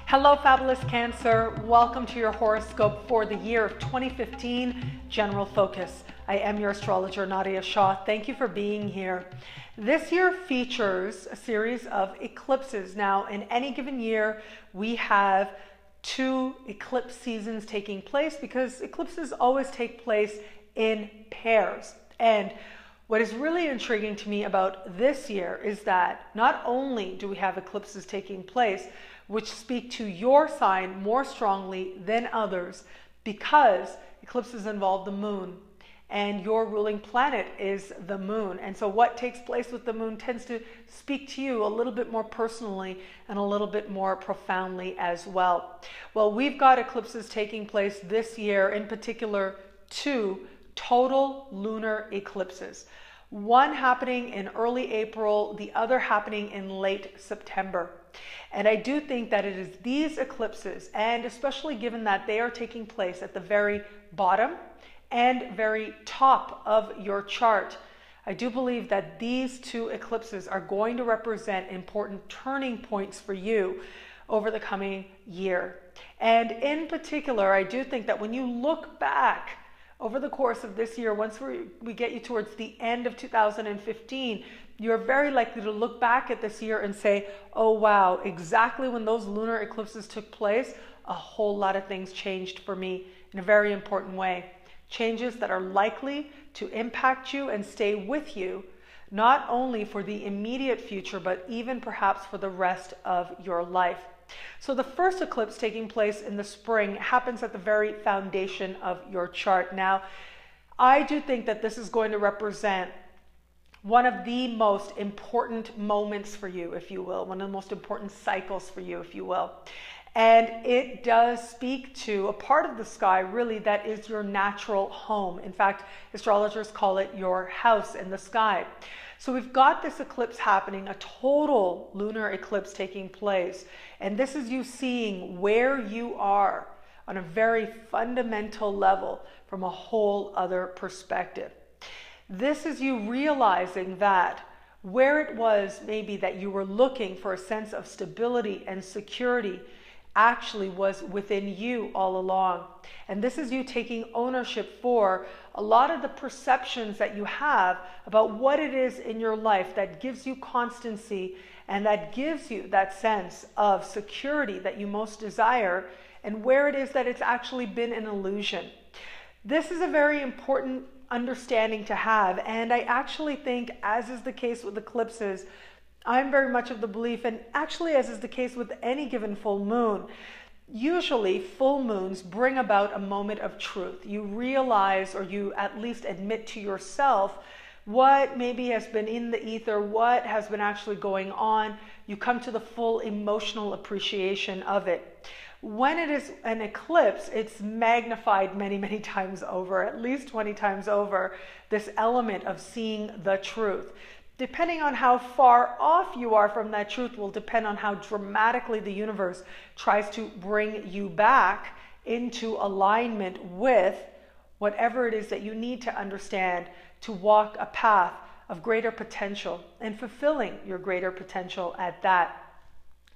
Hello, fabulous Cancer. Welcome to your horoscope for the year of 2015, General Focus. I am your astrologer, Nadiya Shah. Thank you for being here. This year features a series of eclipses. Now, in any given year, we have 2 eclipse seasons taking place because eclipses always take place in pairs. And what is really intriguing to me about this year is that not only do we have eclipses taking place, which speak to your sign more strongly than others, because eclipses involve the moon and your ruling planet is the moon. And so what takes place with the moon tends to speak to you a little bit more personally and a little bit more profoundly as well. Well, we've got eclipses taking place this year, in particular 2 total lunar eclipses. One happening in early April, the other happening in late September. And I do think that it is these eclipses, and especially given that they are taking place at the very bottom and very top of your chart, I do believe that these 2 eclipses are going to represent important turning points for you over the coming year. And in particular, I do think that when you look back over the course of this year, once we get you towards the end of 2015, you're very likely to look back at this year and say, oh wow, exactly when those lunar eclipses took place, a whole lot of things changed for me in a very important way. Changes that are likely to impact you and stay with you, not only for the immediate future, but even perhaps for the rest of your life. So the first eclipse taking place in the spring happens at the very foundation of your chart. Now, I do think that this is going to represent one of the most important moments for you, if you will, one of the most important cycles for you, if you will. And it does speak to a part of the sky, really, that is your natural home. In fact, astrologers call it your house in the sky. So we've got this eclipse happening, a total lunar eclipse taking place. And this is you seeing where you are on a very fundamental level from a whole other perspective. This is you realizing that where it was maybe that you were looking for a sense of stability and security actually was within you all along. And this is you taking ownership for a lot of the perceptions that you have about what it is in your life that gives you constancy and that gives you that sense of security that you most desire, and where it is that it's actually been an illusion. This is a very important understanding to have, and I actually think, as is the case with eclipses, I'm very much of the belief, and actually as is the case with any given full moon, usually full moons bring about a moment of truth. You realize, or you at least admit to yourself, what maybe has been in the ether, what has been actually going on. You come to the full emotional appreciation of it. When it is an eclipse, it's magnified many, many times over, at least 20 times over, this element of seeing the truth. Depending on how far off you are from that truth will depend on how dramatically the universe tries to bring you back into alignment with whatever it is that you need to understand to walk a path of greater potential and fulfilling your greater potential at that.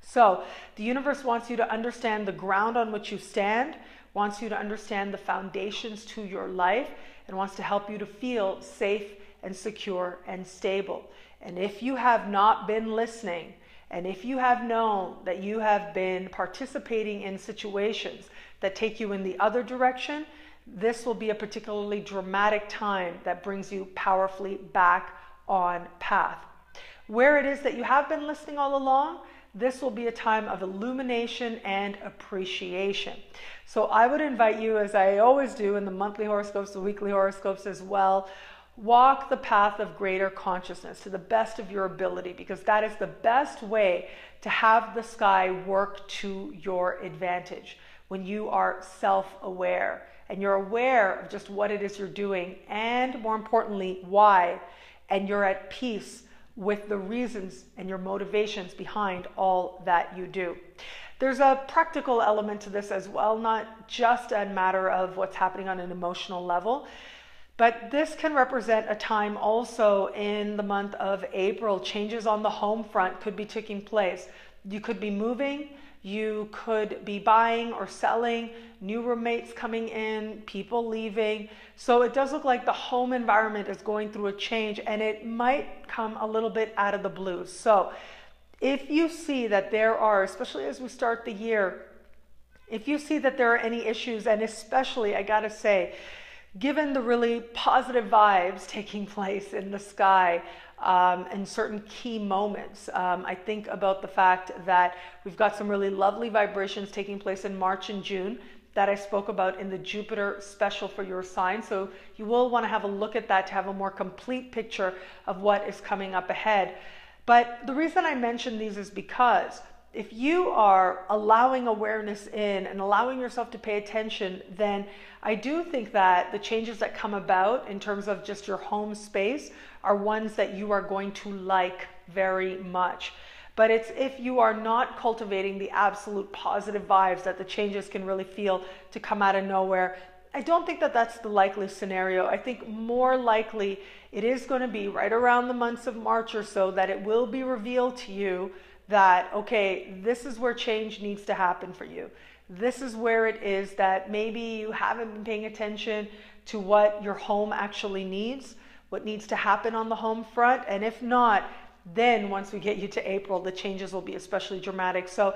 So the universe wants you to understand the ground on which you stand, wants you to understand the foundations to your life, and wants to help you to feel safe and secure and stable. And if you have not been listening, and if you have known that you have been participating in situations that take you in the other direction, this will be a particularly dramatic time that brings you powerfully back on path. Where it is that you have been listening all along, this will be a time of illumination and appreciation. So I would invite you, as I always do in the monthly horoscopes, the weekly horoscopes as well, walk the path of greater consciousness to the best of your ability, because that is the best way to have the sky work to your advantage. When you are self-aware and you're aware of just what it is you're doing, and more importantly, why, and you're at peace with the reasons and your motivations behind all that you do. There's a practical element to this as well, not just a matter of what's happening on an emotional level, but this can represent a time also in the month of April. Changes on the home front could be taking place. You could be moving, You could be buying or selling, new roommates coming in, people leaving. So it does look like the home environment is going through a change, and it might come a little bit out of the blue. So if you see that there are, especially as we start the year, if you see that there are any issues, and especially, I gotta say, given the really positive vibes taking place in the sky, and certain key moments. I think about the fact that we've got some really lovely vibrations taking place in March and June that I spoke about in the Jupiter special for your sign. So you will want to have a look at that to have a more complete picture of what is coming up ahead. But the reason I mention these is because if you are allowing awareness in and allowing yourself to pay attention, then I do think that the changes that come about in terms of just your home space are ones that you are going to like very much. But it's if you are not cultivating the absolute positive vibes that the changes can really feel to come out of nowhere. I don't think that that's the likely scenario. I think more likely it is going to be right around the months of March or so that it will be revealed to you that, okay, this is where change needs to happen for you. This is where it is that maybe you haven't been paying attention to what your home actually needs, what needs to happen on the home front. And if not, then once we get you to April, the changes will be especially dramatic. So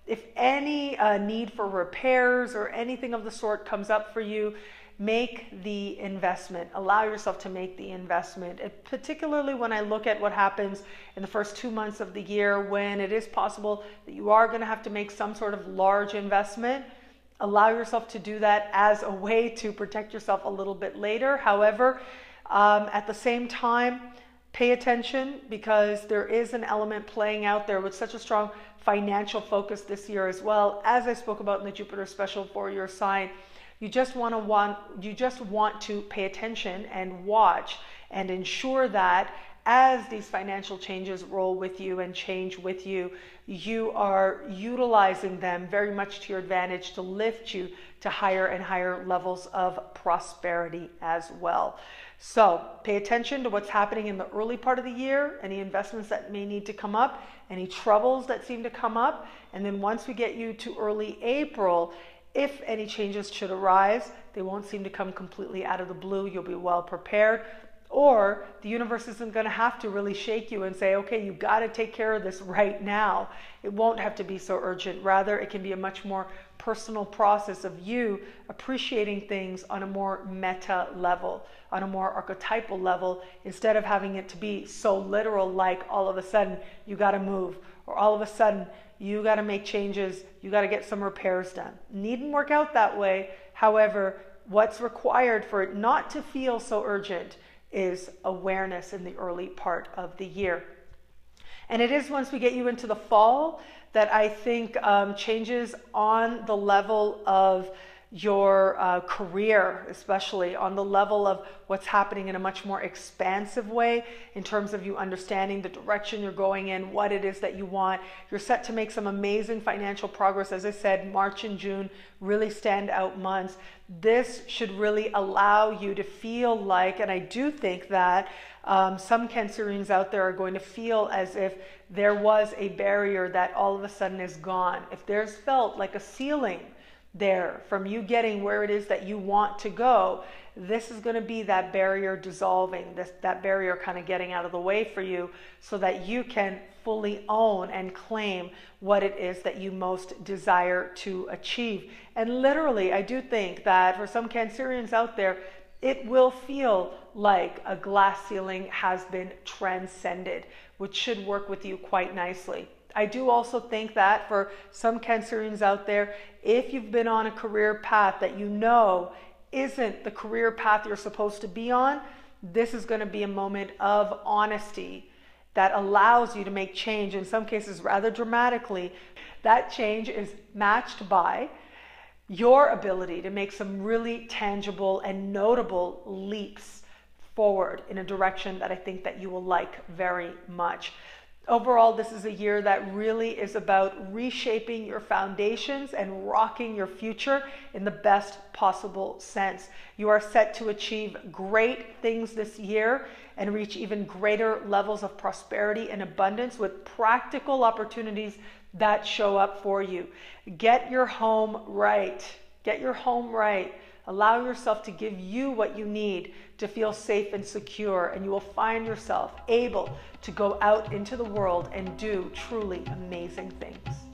if any need for repairs or anything of the sort comes up for you, make the investment. Allow yourself to make the investment. Particularly when I look at what happens in the first 2 months of the year, when it is possible that you are going to have to make some sort of large investment, allow yourself to do that as a way to protect yourself a little bit later. However, at the same time, pay attention, because there is an element playing out there with such a strong financial focus this year as well. As I spoke about in the Jupiter special for your sign, you just want to pay attention and watch and ensure that as these financial changes roll with you and change with you, you are utilizing them very much to your advantage to lift you to higher and higher levels of prosperity as well. So pay attention to what's happening in the early part of the year, any investments that may need to come up, any troubles that seem to come up. And then once we get you to early April, if any changes should arise, they won't seem to come completely out of the blue. You'll be well prepared. Or the universe isn't going to have to really shake you and say, okay, you got to take care of this right now. It won't have to be so urgent. Rather, it can be a much more personal process of you appreciating things on a more meta level, on a more archetypal level, instead of having it to be so literal, like all of a sudden you got to move, or all of a sudden you got to make changes, you got to get some repairs done. Needn't work out that way. However, what's required for it not to feel so urgent is awareness in the early part of the year. And it is once we get you into the fall that I think changes on the level of your career, especially on the level of what's happening in a much more expansive way in terms of you understanding the direction you're going in, what it is that you want. You're set to make some amazing financial progress. As I said, March and June really stand out months. This should really allow you to feel like, and I do think that some Cancerians out there are going to feel as if there was a barrier that all of a sudden is gone. If there's felt like a ceiling there from you getting where it is that you want to go, this is going to be that barrier dissolving, that barrier kind of getting out of the way for you, so that you can fully own and claim what it is that you most desire to achieve. And literally, I do think that for some Cancerians out there, it will feel like a glass ceiling has been transcended, which should work with you quite nicely. I do also think that for some Cancerians out there, if you've been on a career path that you know isn't the career path you're supposed to be on, this is going to be a moment of honesty that allows you to make change, in some cases rather dramatically. That change is matched by your ability to make some really tangible and notable leaps forward in a direction that I think that you will like very much. Overall, this is a year that really is about reshaping your foundations and rocking your future in the best possible sense. You are set to achieve great things this year and reach even greater levels of prosperity and abundance with practical opportunities that show up for you. Get your home right. Get your home right. Allow yourself to give you what you need to feel safe and secure, and you will find yourself able to go out into the world and do truly amazing things.